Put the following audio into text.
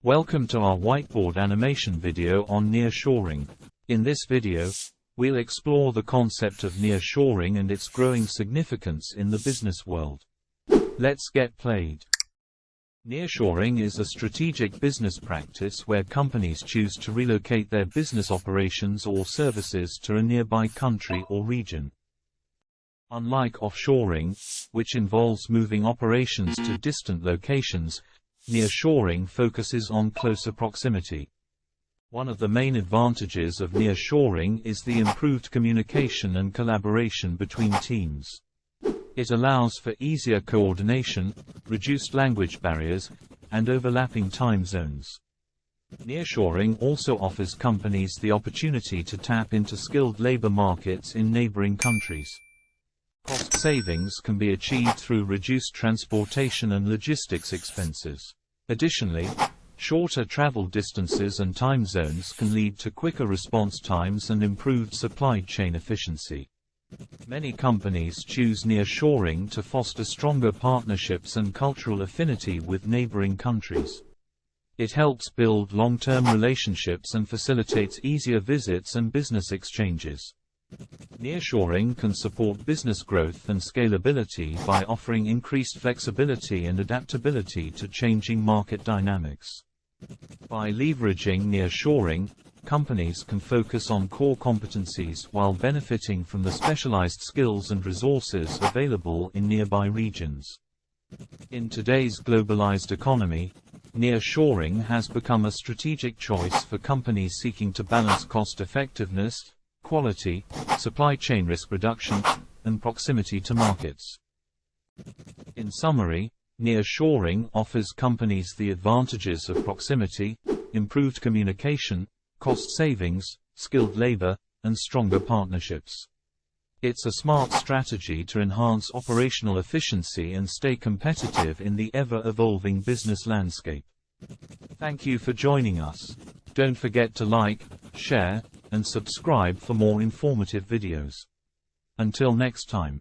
Welcome to our whiteboard animation video on nearshoring. In this video, we'll explore the concept of nearshoring and its growing significance in the business world. Let's get played. Nearshoring is a strategic business practice where companies choose to relocate their business operations or services to a nearby country or region. Unlike offshoring, which involves moving operations to distant locations, nearshoring focuses on closer proximity. One of the main advantages of nearshoring is the improved communication and collaboration between teams. It allows for easier coordination, reduced language barriers, and overlapping time zones. Nearshoring also offers companies the opportunity to tap into skilled labor markets in neighboring countries. Cost savings can be achieved through reduced transportation and logistics expenses. Additionally, shorter travel distances and time zones can lead to quicker response times and improved supply chain efficiency. Many companies choose nearshoring to foster stronger partnerships and cultural affinity with neighboring countries. It helps build long-term relationships and facilitates easier visits and business exchanges. Nearshoring can support business growth and scalability by offering increased flexibility and adaptability to changing market dynamics. By leveraging nearshoring, companies can focus on core competencies while benefiting from the specialized skills and resources available in nearby regions. In today's globalized economy, nearshoring has become a strategic choice for companies seeking to balance cost-effectiveness, quality, supply chain risk reduction, and proximity to markets. In summary, nearshoring offers companies the advantages of proximity, improved communication, cost savings, skilled labor, and stronger partnerships. It's a smart strategy to enhance operational efficiency and stay competitive in the ever-evolving business landscape. Thank you for joining us. Don't forget to like, share, and subscribe for more informative videos. Until next time.